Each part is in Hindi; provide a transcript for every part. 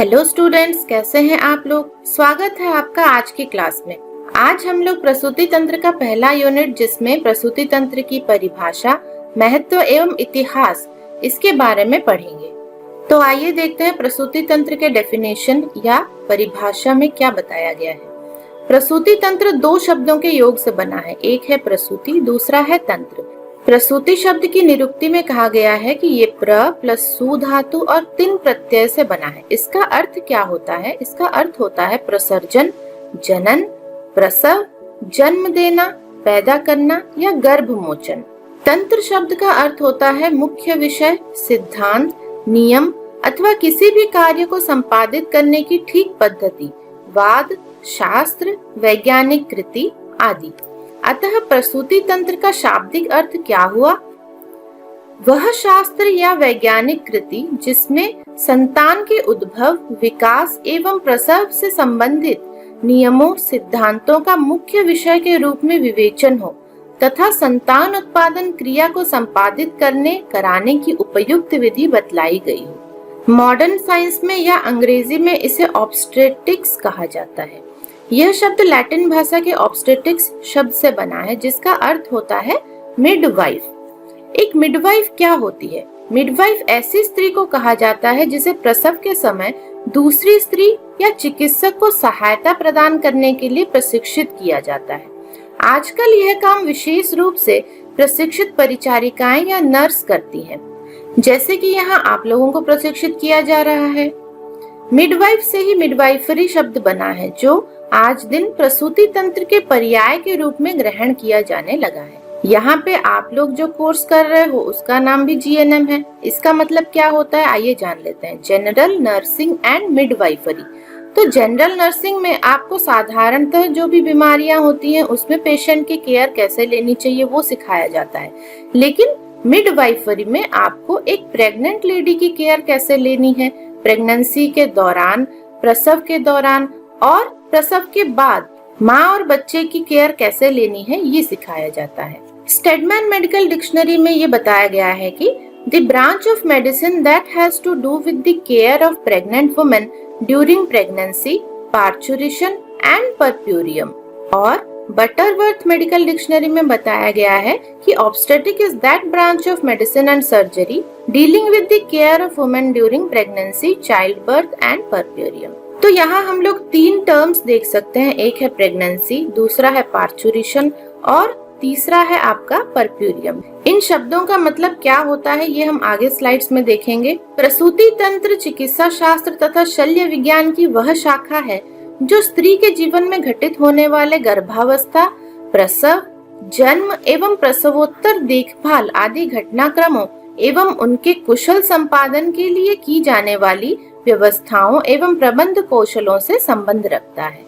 हेलो स्टूडेंट्स, कैसे हैं आप लोग। स्वागत है आपका आज की क्लास में। आज हम लोग प्रसूति तंत्र का पहला यूनिट, जिसमें प्रसूति तंत्र की परिभाषा, महत्व एवं इतिहास, इसके बारे में पढ़ेंगे। तो आइए देखते हैं प्रसूति तंत्र के डेफिनेशन या परिभाषा में क्या बताया गया है। प्रसूति तंत्र दो शब्दों के योग से बना है, एक है प्रसूति, दूसरा है तंत्र। प्रसूति शब्द की निरुक्ति में कहा गया है कि ये प्र प्लस सु धातु और तिन प्रत्यय से बना है। इसका अर्थ क्या होता है? इसका अर्थ होता है प्रसर्जन, जनन, प्रसव, जन्म देना, पैदा करना या गर्भमोचन। तंत्र शब्द का अर्थ होता है मुख्य विषय, सिद्धांत, नियम अथवा किसी भी कार्य को संपादित करने की ठीक पद्धति, वाद, शास्त्र, वैज्ञानिक कृति आदि। अतः प्रसूति तंत्र का शाब्दिक अर्थ क्या हुआ? वह शास्त्र या वैज्ञानिक कृति जिसमें संतान के उद्भव, विकास एवं प्रसव से संबंधित नियमों, सिद्धांतों का मुख्य विषय के रूप में विवेचन हो तथा संतान उत्पादन क्रिया को संपादित कराने की उपयुक्त विधि बतलाई गई हो। मॉडर्न साइंस में या अंग्रेजी में इसे ऑब्स्टेट्रिक्स कहा जाता है। यह शब्द लैटिन भाषा के ऑब्स्टेट्रिक्स शब्द से बना है, जिसका अर्थ होता है मिडवाइफ। एक मिडवाइफ क्या होती है? मिडवाइफ ऐसी स्त्री को कहा जाता है जिसे प्रसव के समय दूसरी स्त्री या चिकित्सक को सहायता प्रदान करने के लिए प्रशिक्षित किया जाता है। आजकल यह काम विशेष रूप से प्रशिक्षित परिचारिकाएं या नर्स करती हैं, जैसे कि यहाँ आप लोगों को प्रशिक्षित किया जा रहा है। मिडवाइफ से ही मिडवाइफरी शब्द बना है, जो आज दिन प्रसूति तंत्र के पर्याय के रूप में ग्रहण किया जाने लगा है। यहाँ पे आप लोग जो कोर्स कर रहे हो उसका नाम भी जीएनएम है। इसका मतलब क्या होता है, आइए जान लेते हैं। General nursing and midwifery. तो जनरल नर्सिंग में आपको साधारणतः जो भी बीमारियां होती हैं उसमें पेशेंट की केयर कैसे लेनी चाहिए वो सिखाया जाता है, लेकिन मिडवाइफरी में आपको एक प्रेग्नेंट लेडी की केयर कैसे लेनी है, प्रेगनेंसी के दौरान, प्रसव के दौरान और प्रसव के बाद माँ और बच्चे की केयर कैसे लेनी है, ये सिखाया जाता है। स्टेडमैन मेडिकल डिक्शनरी में ये बताया गया है कि the branch of medicine that has to do with the care of pregnant women during pregnancy, parturition and puerperium. और बटरवर्थ मेडिकल डिक्शनरी में बताया गया है कि obstetric is that branch of medicine and surgery dealing with the care of women during pregnancy, child birth and puerperium. तो यहाँ हम लोग तीन टर्म्स देख सकते हैं, एक है प्रेगनेंसी, दूसरा है पार्चुरेशन और तीसरा है आपका परप्यूरियम। इन शब्दों का मतलब क्या होता है ये हम आगे स्लाइड्स में देखेंगे। प्रसूति तंत्र चिकित्सा शास्त्र तथा शल्य विज्ञान की वह शाखा है जो स्त्री के जीवन में घटित होने वाले गर्भावस्था, प्रसव, जन्म एवं प्रसवोत्तर देखभाल आदि घटनाक्रमों एवं उनके कुशल संपादन के लिए की जाने वाली व्यवस्थाओं एवं प्रबंध कौशलों से संबंध रखता है।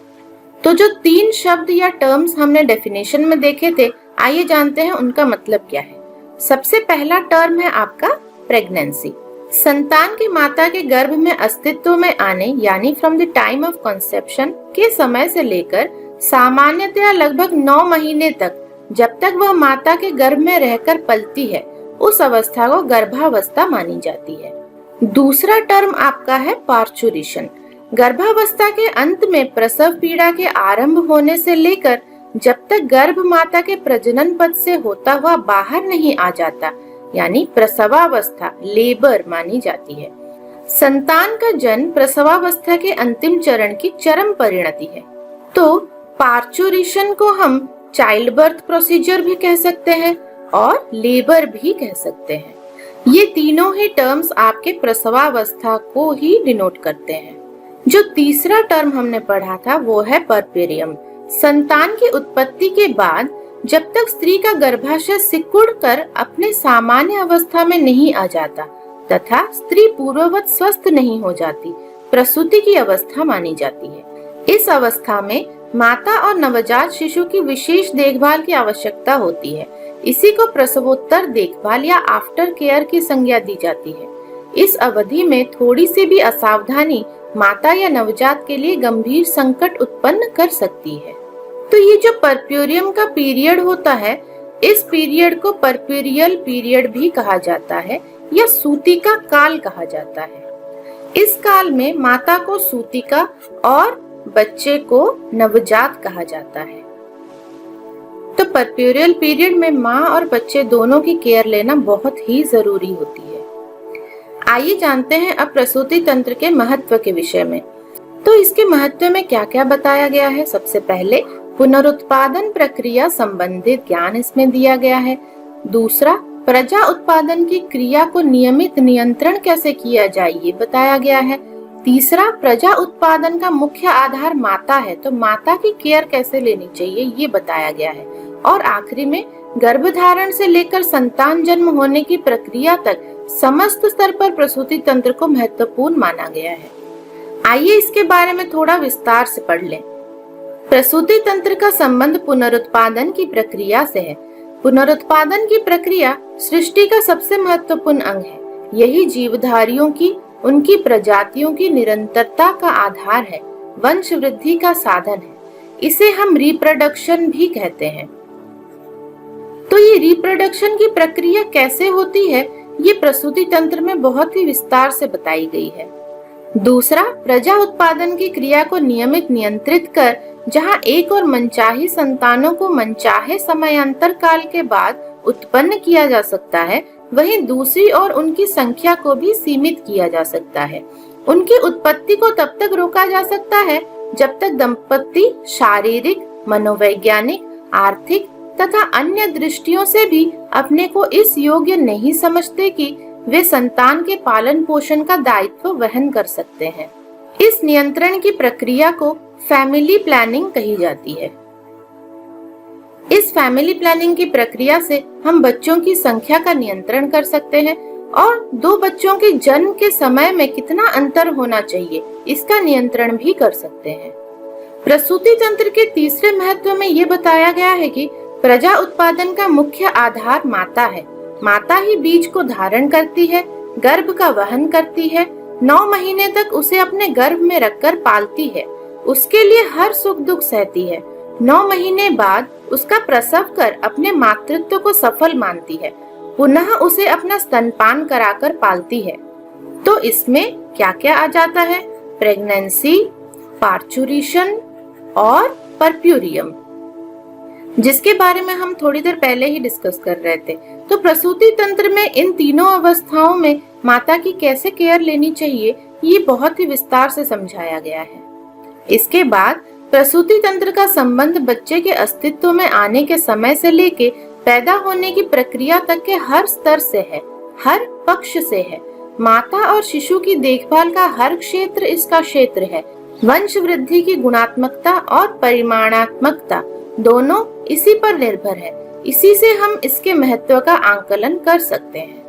तो जो तीन शब्द या टर्म्स हमने डेफिनेशन में देखे थे, आइए जानते हैं उनका मतलब क्या है। सबसे पहला टर्म है आपका प्रेगनेंसी। संतान के माता के गर्भ में अस्तित्व में आने यानी from the time of conception के समय से लेकर सामान्यतया लगभग 9 महीने तक, जब तक वह माता के गर्भ में रहकर पलती है, उस अवस्था को गर्भावस्था मानी जाती है। दूसरा टर्म आपका है पार्चुरेशन। गर्भावस्था के अंत में प्रसव पीड़ा के आरंभ होने से लेकर जब तक गर्भ माता के प्रजनन पथ से होता हुआ बाहर नहीं आ जाता, यानी प्रसवावस्था, लेबर मानी जाती है। संतान का जन्म प्रसवावस्था के अंतिम चरण की चरम परिणति है। तो पार्चुरेशन को हम चाइल्ड बर्थ प्रोसीजर भी कह सकते हैं और लेबर भी कह सकते हैं। ये तीनों ही टर्म्स आपके प्रसवावस्था को ही डिनोट करते हैं। जो तीसरा टर्म हमने पढ़ा था वो है परप्यूरियम। संतान की उत्पत्ति के बाद जब तक स्त्री का गर्भाशय सिकुड़ कर अपने सामान्य अवस्था में नहीं आ जाता तथा स्त्री पूर्ववत स्वस्थ नहीं हो जाती, प्रसूति की अवस्था मानी जाती है। इस अवस्था में माता और नवजात शिशु की विशेष देखभाल की आवश्यकता होती है। इसी को प्रसवोत्तर देखभाल या आफ्टर केयर की संज्ञा दी जाती है। इस अवधि में थोड़ी सी भी असावधानी माता या नवजात के लिए गंभीर संकट उत्पन्न कर सकती है। तो ये जो परप्यूरियम का पीरियड होता है, इस पीरियड को परप्यूरियल पीरियड भी कहा जाता है या सूती का काल कहा जाता है। इस काल में माता को सूतिका और बच्चे को नवजात कहा जाता है। तो परप्यूरियल पीरियड में माँ और बच्चे दोनों की केयर लेना बहुत ही जरूरी होती है। आइए जानते हैं अब प्रसूति तंत्र के महत्व के विषय में। तो इसके महत्व में क्या क्या बताया गया है। सबसे पहले पुनरुत्पादन प्रक्रिया संबंधित ज्ञान इसमें दिया गया है। दूसरा, प्रजा उत्पादन की क्रिया को नियमित नियंत्रण कैसे किया जाए ये बताया गया है। तीसरा, प्रजा उत्पादन का मुख्य आधार माता है, तो माता की केयर कैसे लेनी चाहिए ये बताया गया है। और आखिरी में गर्भधारण से लेकर संतान जन्म होने की प्रक्रिया तक समस्त स्तर पर प्रसूति तंत्र को महत्वपूर्ण माना गया है। आइए इसके बारे में थोड़ा विस्तार से पढ़ लें। प्रसूति तंत्र का संबंध पुनरुत्पादन की प्रक्रिया से है। पुनरुत्पादन की प्रक्रिया सृष्टि का सबसे महत्वपूर्ण अंग है। यही जीवधारियों की, उनकी प्रजातियों की निरंतरता का आधार है, वंश वृद्धि का साधन है। इसे हम रिप्रोडक्शन भी कहते हैं। तो ये रिप्रोडक्शन की प्रक्रिया कैसे होती है ये प्रसूति तंत्र में बहुत ही विस्तार से बताई गई है। दूसरा, प्रजा उत्पादन की क्रिया को नियमित नियंत्रित कर जहाँ एक और मनचाही संतानों को मनचाहे समयांतर काल के बाद उत्पन्न किया जा सकता है, वहीं दूसरी ओर उनकी संख्या को भी सीमित किया जा सकता है। उनकी उत्पत्ति को तब तक रोका जा सकता है जब तक दंपति शारीरिक, मनोवैज्ञानिक, आर्थिक तथा अन्य दृष्टियों से भी अपने को इस योग्य नहीं समझते कि वे संतान के पालन पोषण का दायित्व वहन कर सकते हैं। इस नियंत्रण की प्रक्रिया को फैमिली प्लानिंग कही जाती है। इस फैमिली प्लानिंग की प्रक्रिया से हम बच्चों की संख्या का नियंत्रण कर सकते हैं और दो बच्चों के जन्म के समय में कितना अंतर होना चाहिए इसका नियंत्रण भी कर सकते हैं। प्रसूति तंत्र के तीसरे महत्व में ये बताया गया है कि प्रजा उत्पादन का मुख्य आधार माता है। माता ही बीज को धारण करती है, गर्भ का वहन करती है, 9 महीने तक उसे अपने गर्भ में रखकर पालती है, उसके लिए हर सुख दुख सहती है। 9 महीने बाद उसका प्रसव कर अपने मातृत्व को सफल मानती है, पुनः उसे अपना स्तनपान कराकर पालती है। तो इसमें क्या क्या आ जाता है? प्रेगनेंसी, पार्चुरेशन और परप्यूरियम, जिसके बारे में हम थोड़ी देर पहले ही डिस्कस कर रहे थे। तो प्रसूति तंत्र में इन तीनों अवस्थाओं में माता की कैसे केयर लेनी चाहिए ये बहुत ही विस्तार से समझाया गया है। इसके बाद प्रसूति तंत्र का संबंध बच्चे के अस्तित्व में आने के समय से लेके पैदा होने की प्रक्रिया तक के हर स्तर से है, हर पक्ष से है। माता और शिशु की देखभाल का हर क्षेत्र इसका क्षेत्र है। वंश वृद्धि की गुणात्मकता और परिमाणात्मकता दोनों इसी पर निर्भर है। इसी से हम इसके महत्व का आंकलन कर सकते हैं।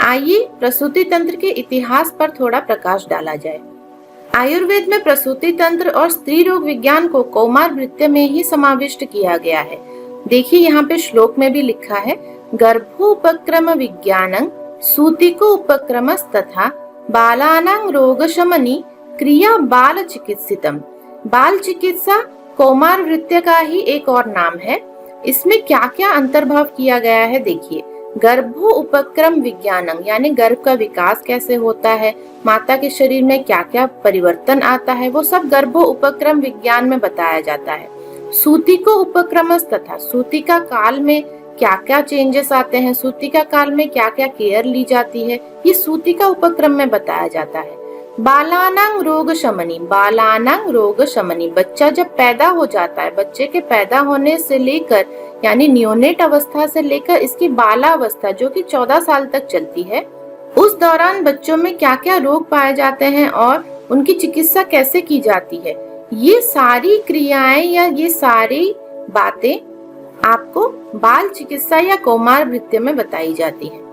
आइए प्रसूति तंत्र के इतिहास पर थोड़ा प्रकाश डाला जाए। आयुर्वेद में प्रसूति तंत्र और स्त्री रोग विज्ञान को कौमार भृत्य में ही समाविष्ट किया गया है। देखिए यहाँ पे श्लोक में भी लिखा है, गर्भोपक्रम विज्ञानं सूतिको उपक्रमस् तथा बालानां रोगशमनी क्रिया बाल चिकित्सितम। बाल चिकित्सा कौमार भृत्य का ही एक और नाम है। इसमें क्या क्या अंतर्भाव किया गया है देखिए। गर्भो उपक्रम विज्ञानम यानी गर्भ का विकास कैसे होता है, माता के शरीर में क्या क्या परिवर्तन आता है, वो सब गर्भो उपक्रम विज्ञान में बताया जाता है। सूतिको उपक्रमस् तथा सूतिका काल में क्या क्या चेंजेस आते हैं, सूतिका काल में क्या क्या केयर ली जाती है, ये सूतिका उपक्रम में बताया जाता है। बालानां रोग शमनी, बालानां रोग शमनी, बच्चा जब पैदा हो जाता है, बच्चे के पैदा होने से लेकर यानी नियोनेट अवस्था से लेकर इसकी बालावस्था जो कि 14 साल तक चलती है, उस दौरान बच्चों में क्या क्या रोग पाए जाते हैं और उनकी चिकित्सा कैसे की जाती है, ये सारी क्रियाएं या ये सारी बातें आपको बाल चिकित्सा या कौमार भृत्य में बताई जाती है।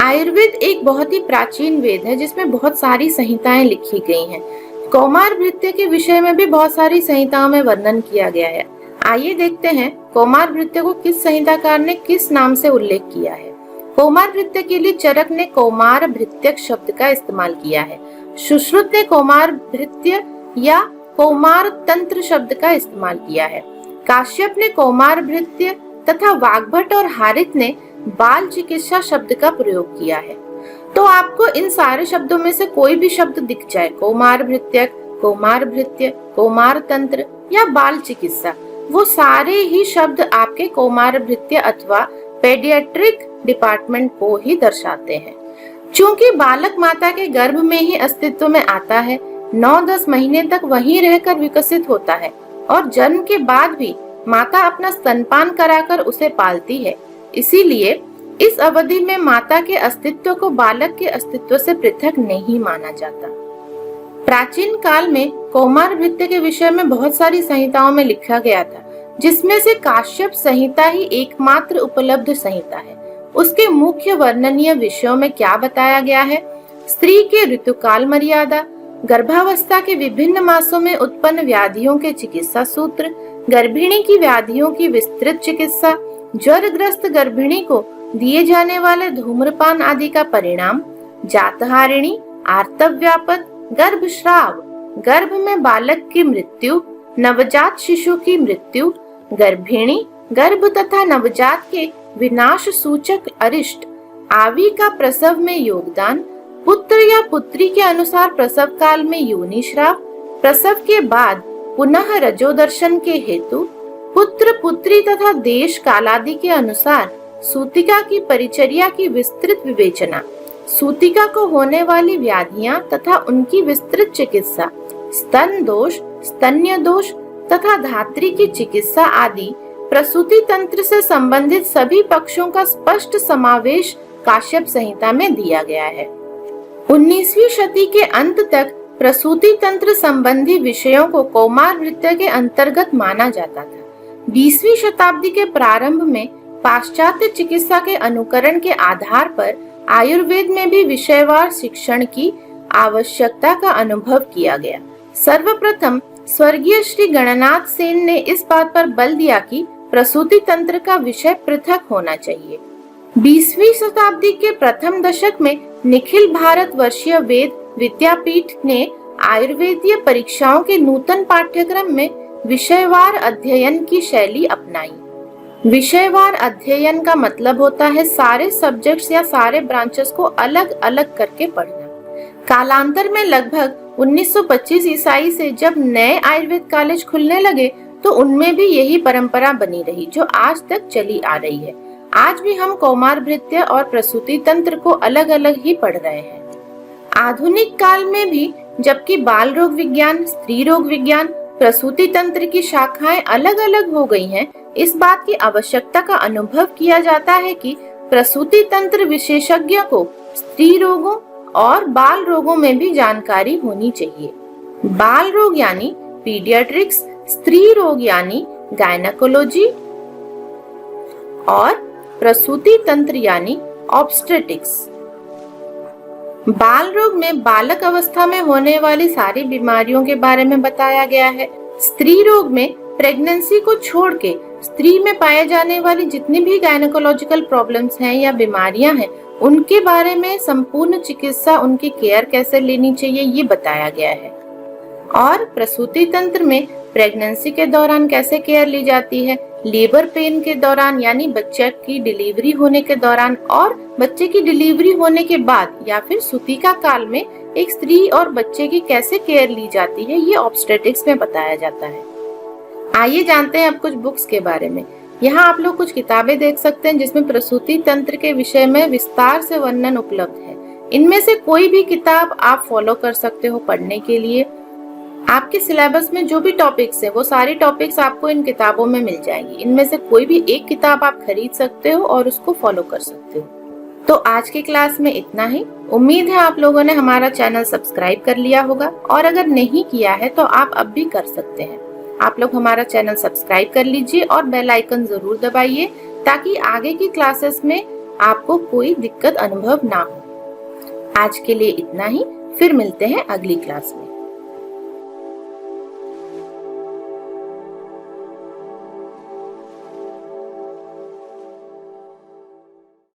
आयुर्वेद एक बहुत ही प्राचीन वेद है जिसमें बहुत सारी संहिताएं लिखी गई हैं। कौमार भृत्य के विषय में भी बहुत सारी संहिताओं में वर्णन किया गया है। आइए देखते हैं कौमार भृत्य को किस संहिताकार ने किस नाम से उल्लेख किया है। कौमार भृत्य के लिए चरक ने कौमार भृत्य शब्द का इस्तेमाल किया है। सुश्रुत ने कौमार भृत्य या कौमार तंत्र शब्द का इस्तेमाल किया है। काश्यप ने कौमार भृत्य तथा वाग्भट और हारित ने बाल चिकित्सा शब्द का प्रयोग किया है। तो आपको इन सारे शब्दों में से कोई भी शब्द दिख जाए, कौमार भृत्य, कौमार भृत्य, कौमार तंत्र या बाल चिकित्सा, वो सारे ही शब्द आपके कौमार भृत्य अथवा पेडियाट्रिक डिपार्टमेंट को ही दर्शाते हैं। चूंकि बालक माता के गर्भ में ही अस्तित्व में आता है, 9-10 महीने तक वहीं रहकर विकसित होता है और जन्म के बाद भी माता अपना स्तनपान कराकर उसे पालती है। इसीलिए इस अवधि में माता के अस्तित्व को बालक के अस्तित्व से पृथक नहीं माना जाता। प्राचीन काल में कौमार भृत्य के विषय में बहुत सारी संहिताओं में लिखा गया था, जिसमें से काश्यप संहिता ही एकमात्र उपलब्ध संहिता है। उसके मुख्य वर्णनीय विषयों में क्या बताया गया है? स्त्री के ऋतुकाल मर्यादा, गर्भावस्था के विभिन्न मासों में उत्पन्न व्याधियों के चिकित्सा सूत्र, गर्भिणी की व्याधियों की विस्तृत चिकित्सा, ज्वरग्रस्त गर्भिणी को दिए जाने वाले धूम्रपान आदि का परिणाम, जातहारिणी, आर्तव्यापत, गर्भस्राव, गर्भ में बालक की मृत्यु, नवजात शिशु की मृत्यु, गर्भिणी, गर्भ तथा नवजात के विनाश सूचक अरिष्ट, आवी का प्रसव में योगदान, पुत्र या पुत्री के अनुसार प्रसव काल में योनि श्राव, प्रसव के बाद पुनः रजोदर्शन के हेतु, पुत्र पुत्री तथा देश कालादि के अनुसार सूतिका की परिचर्या की विस्तृत विवेचना, सूतिका को होने वाली व्याधियां तथा उनकी विस्तृत चिकित्सा, स्तन दोष, स्तन्य दोष तथा धात्री की चिकित्सा आदि प्रसूति तंत्र से संबंधित सभी पक्षों का स्पष्ट समावेश काश्यप संहिता में दिया गया है। 19वीं शती के अंत तक प्रसूति तंत्र संबंधी विषयों को कौमार भृत्य के अंतर्गत माना जाता था। 20वीं शताब्दी के प्रारंभ में पाश्चात्य चिकित्सा के अनुकरण के आधार पर आयुर्वेद में भी विषयवार शिक्षण की आवश्यकता का अनुभव किया गया। सर्वप्रथम स्वर्गीय श्री गणनाथ सेन ने इस बात पर बल दिया कि प्रसूति तंत्र का विषय पृथक होना चाहिए। 20वीं शताब्दी के प्रथम दशक में निखिल भारत वर्षीय वेद विद्यापीठ ने आयुर्वेदीय परीक्षाओं के नूतन पाठ्यक्रम में विषयवार अध्ययन की शैली अपनाई। विषयवार अध्ययन का मतलब होता है सारे सब्जेक्ट्स या सारे ब्रांचेस को अलग अलग करके पढ़ना। कालांतर में लगभग 1925 ईसाई से जब नए आयुर्वेद कॉलेज खुलने लगे तो उनमें भी यही परंपरा बनी रही जो आज तक चली आ रही है। आज भी हम कौमार भृत्य और प्रसूति तंत्र को अलग अलग ही पढ़ रहे हैं। आधुनिक काल में भी जबकि बाल रोग विज्ञान, स्त्री रोग विज्ञान, प्रसूति तंत्र की शाखाएं अलग अलग हो गई हैं, इस बात की आवश्यकता का अनुभव किया जाता है कि प्रसूति तंत्र विशेषज्ञ को स्त्री रोगों और बाल रोगों में भी जानकारी होनी चाहिए। बाल रोग यानी पीडियाट्रिक्स, स्त्री रोग यानी गायनेकोलॉजी और प्रसूति तंत्र यानी ऑब्स्टेट्रिक्स। बाल रोग में बालक अवस्था में होने वाली सारी बीमारियों के बारे में बताया गया है। स्त्री रोग में प्रेगनेंसी को छोड़ के स्त्री में पाए जाने वाली जितनी भी गायनेकोलॉजिकल प्रॉब्लम्स हैं या बीमारियां हैं उनके बारे में संपूर्ण चिकित्सा, उनकी केयर कैसे लेनी चाहिए ये बताया गया है। और प्रसूति तंत्र में प्रेगनेंसी के दौरान कैसे केयर ली जाती है, लेबर पेन के दौरान यानी बच्चे की डिलीवरी होने के दौरान और बच्चे की डिलीवरी होने के बाद या फिर सूतिका काल में एक स्त्री और बच्चे की कैसे केयर ली जाती है, ये ऑब्स्टेट्रिक्स में बताया जाता है। आइए जानते हैं अब कुछ बुक्स के बारे में। यहाँ आप लोग कुछ किताबें देख सकते हैं जिसमें प्रसूति तंत्र के विषय में विस्तार से वर्णन उपलब्ध है। इनमें से कोई भी किताब आप फॉलो कर सकते हो पढ़ने के लिए। आपके सिलेबस में जो भी टॉपिक्स है वो सारी टॉपिक्स आपको इन किताबों में मिल जाएंगी। इनमें से कोई भी एक किताब आप खरीद सकते हो और उसको फॉलो कर सकते हो। तो आज की क्लास में इतना ही। उम्मीद है आप लोगों ने हमारा चैनल सब्सक्राइब कर लिया होगा और अगर नहीं किया है तो आप अब भी कर सकते हैं। आप लोग हमारा चैनल सब्सक्राइब कर लीजिए और बेल आइकन जरूर दबाइए ताकि आगे की क्लासेस में आपको कोई दिक्कत अनुभव ना हो। आज के लिए इतना ही, फिर मिलते हैं अगली क्लास में।